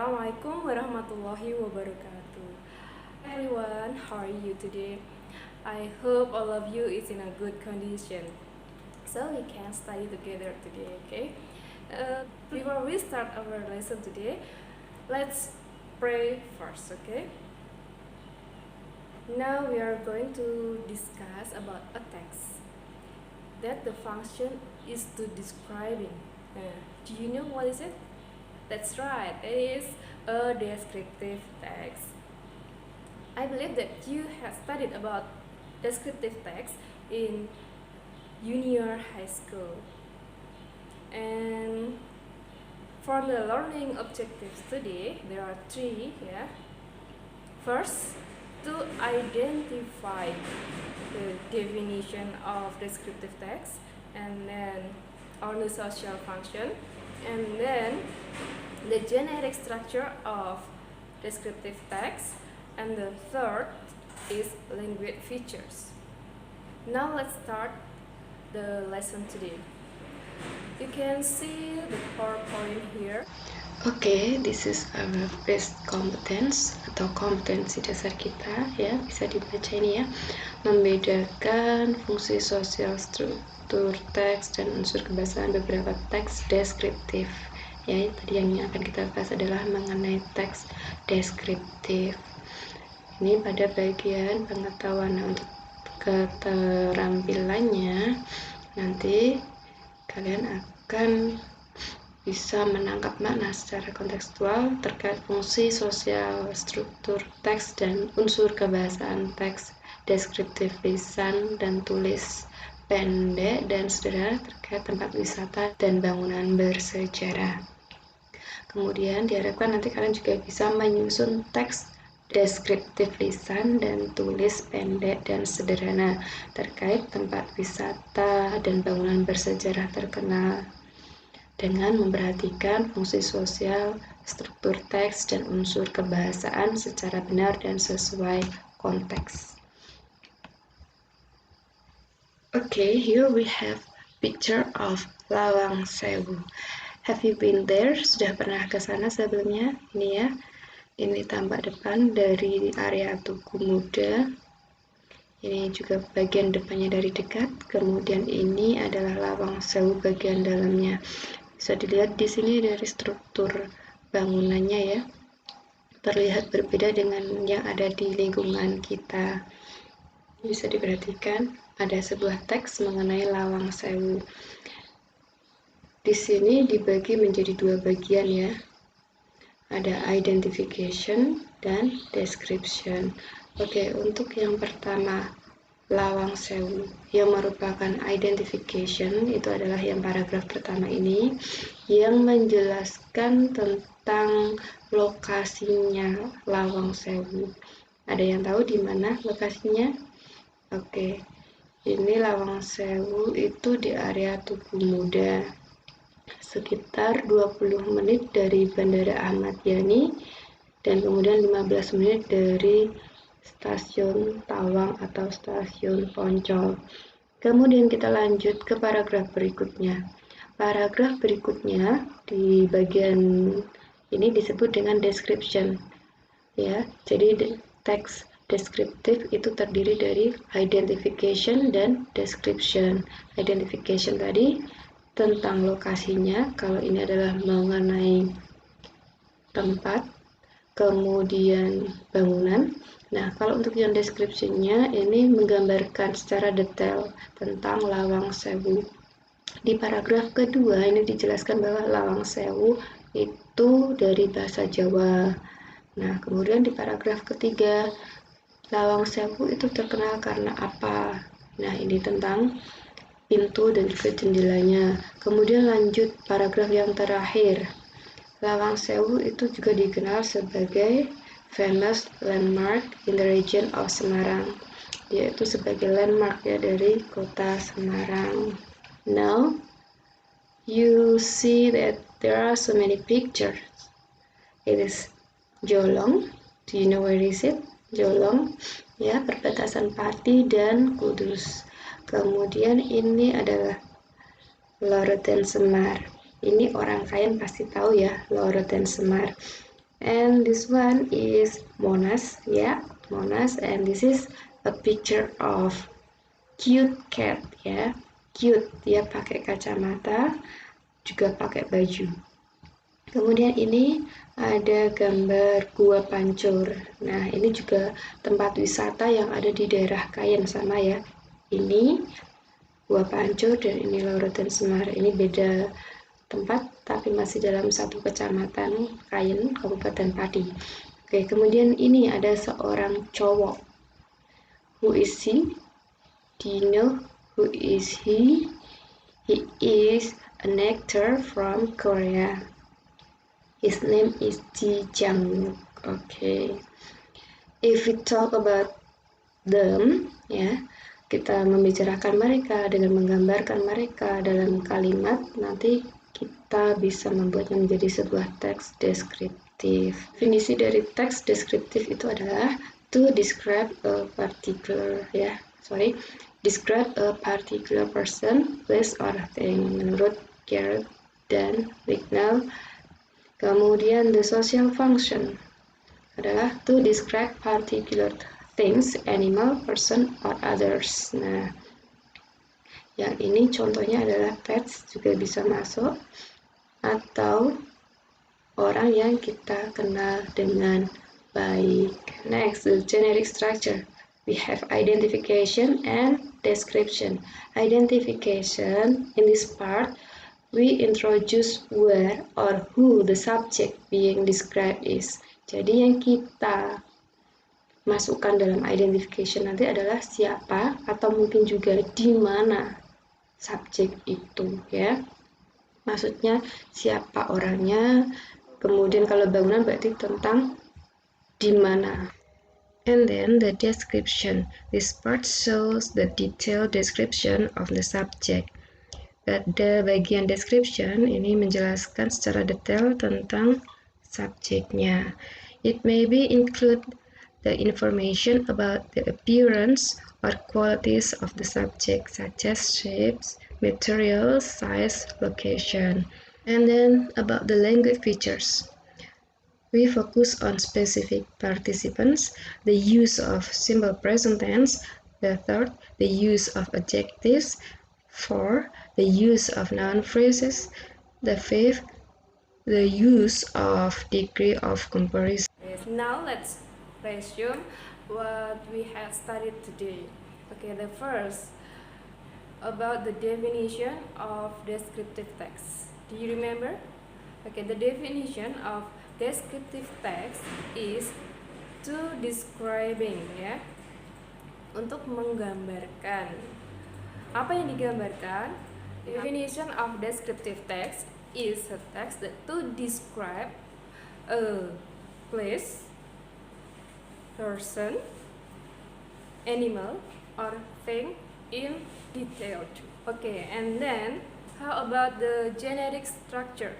Assalamualaikum warahmatullahi wabarakatuh. Everyone, how are you today? I hope all of you is in a good condition. So we can study together today, okay? Before we start our lesson today, let's pray first, okay? Now we are going to discuss about a text that the function is to describing. Do you know what is it? That's right, it is a descriptive text. I believe that you have studied about descriptive text in junior high school. And for the learning objectives today, there are three. First, to identify the definition of descriptive text, and then on the social function, and then the generic structure of descriptive text, and the third is language features. Now let's start the lesson today. You can see the PowerPoint here. Oke, this is our first competence atau kompetensi dasar kita ya, bisa dibaca ini ya. Membedakan fungsi sosial, struktur teks dan unsur kebahasaan beberapa teks deskriptif. Ya, tadi yang akan kita bahas adalah mengenai teks deskriptif. Ini pada bagian pengetahuan. Untuk keterampilannya nanti kalian akan bisa menangkap makna secara kontekstual terkait fungsi sosial, struktur teks, dan unsur kebahasaan teks deskriptif lisan dan tulis pendek dan sederhana terkait tempat wisata dan bangunan bersejarah. Kemudian diharapkan nanti kalian juga bisa menyusun teks deskriptif lisan dan tulis pendek dan sederhana terkait tempat wisata dan bangunan bersejarah terkenal, dengan memperhatikan fungsi sosial, struktur teks, dan unsur kebahasaan secara benar dan sesuai konteks. Okay, here we have picture of Lawang Sewu. Have you been there? Sudah pernah ke sana sebelumnya? Ini ya, ini tampak depan dari area Tugu Muda. Ini juga bagian depannya dari dekat. Kemudian ini adalah Lawang Sewu bagian dalamnya. Bisa dilihat di sini dari struktur bangunannya ya, terlihat berbeda dengan yang ada di lingkungan kita. Bisa diperhatikan ada sebuah teks mengenai Lawang Sewu. Di sini dibagi menjadi dua bagian ya. Ada identification dan description. Oke, untuk yang pertama Lawang Sewu yang merupakan identification, itu adalah yang paragraf pertama ini yang menjelaskan tentang lokasinya Lawang Sewu. Ada yang tahu di mana lokasinya? Oke, ini Lawang Sewu itu di area Tugu Muda, sekitar 20 menit dari Bandara Ahmad Yani dan kemudian 15 menit dari stasiun Tawang atau stasiun Poncol. Kemudian kita lanjut ke paragraf berikutnya. Paragraf berikutnya di bagian ini disebut dengan description. Ya, jadi teks deskriptif itu terdiri dari identification dan description. Identification tadi tentang lokasinya, kalau ini adalah mengenai tempat, kemudian bangunan. Nah, kalau untuk yang deskripsinya ini menggambarkan secara detail tentang Lawang Sewu. Di paragraf kedua ini dijelaskan bahwa Lawang Sewu itu dari bahasa Jawa. Nah, kemudian di paragraf ketiga, Lawang Sewu itu terkenal karena apa? Nah, ini tentang pintu dan juga jendelanya. Kemudian lanjut paragraf yang terakhir. Lawang Sewu itu juga dikenal sebagai famous landmark in the region of Semarang, yaitu sebagai landmark ya dari kota Semarang. Now you see that there are so many pictures. It is Jolong. Do you know where is it? Jolong ya, perbatasan Pati dan Kudus. Kemudian ini adalah Loroten Semar. Ini orang Kayan pasti tahu ya, Loroten Semar. And this one is Monas, ya, Monas. And this is a picture of cute cat, ya, cute. Dia pakai kacamata, juga pakai baju. Kemudian ini ada gambar Gua Pancur. Nah, ini juga tempat wisata yang ada di daerah Kayen, sama ya. Ini Gua Pancur dan ini Lauretan Semar. Ini beda tempat tapi masih dalam satu kecamatan, Kayen, Kabupaten Pati. Oke, kemudian ini ada seorang cowok. Who is he? Do you know who is he? He is an actor from Korea. His name is Ji Jang-wook. Okay. If we talk about them, ya, kita membicarakan mereka dengan menggambarkan mereka dalam kalimat, nanti kita bisa membuatnya menjadi sebuah teks deskriptif. Definisi dari teks deskriptif itu adalah to describe a particular, describe a particular person, place, or thing. Menurut Garrett dan Wignall. Kemudian the social function adalah to describe particular things, animal, person, or others. Nah, yang ini contohnya adalah pets, juga bisa masuk, atau orang yang kita kenal dengan baik. Next, the generic structure. We have identification and description. Identification, in this part, we introduce where or who the subject being described is. Jadi yang kita masukkan dalam identification nanti adalah siapa atau mungkin juga di mana subjek itu, ya. Maksudnya siapa orangnya, kemudian kalau bangunan berarti tentang di mana. And then the description. This part shows the detailed description of the subject. Pada bagian description ini menjelaskan secara detail tentang subjeknya. It may be include the information about the appearance or qualities of the subject, such as shapes, materials, size, location. And then about the language features. We focus on specific participants, the use of simple present tense, the third, the use of adjectives, 4. The use of noun phrases. The 5th, the use of degree of comparison. Yes, now let's resume what we have studied today. Okay, the first about the definition of descriptive text. Do you remember? Okay, the definition of descriptive text is to describing, ya, untuk menggambarkan. Apa yang digambarkan? Definition of descriptive text is a text that to describe a place, person, animal, or thing in detail. Okay, and then how about the generic structure?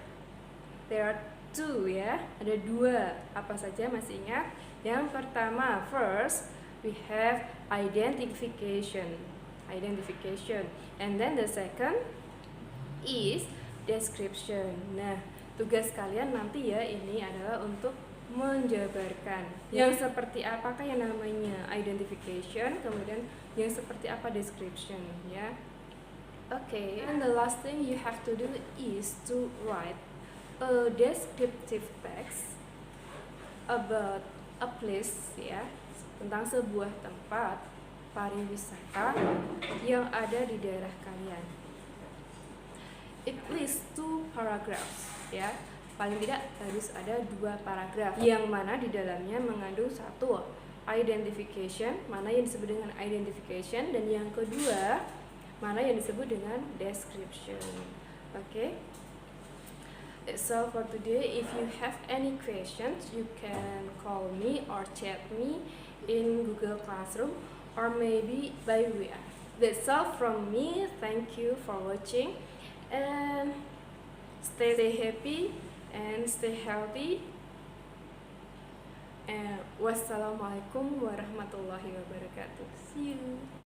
There are two, ya, ada dua. Apa saja, masih ingat? Yang pertama, first we have identification, and then the second is description. Nah, tugas kalian nanti ya ini adalah untuk menjabarkan yang seperti apakah yang namanya identification, kemudian yang seperti apa description, ya. Okay, and the last thing you have to do is to write a descriptive text about a place, ya, tentang sebuah tempat pariwisata yang ada di daerah kalian. At least 2 paragraphs, ya, paling tidak harus ada 2 paragraf yang mana di dalamnya mengandung satu identification, mana yang disebut dengan identification, dan yang kedua mana yang disebut dengan description. Okay, that's all for today. If you have any questions, you can call me or chat me in Google Classroom or maybe by WA. That's all from me. Thank you for watching and stay happy and stay healthy. And wassalamualaikum warahmatullahi wabarakatuh. See you.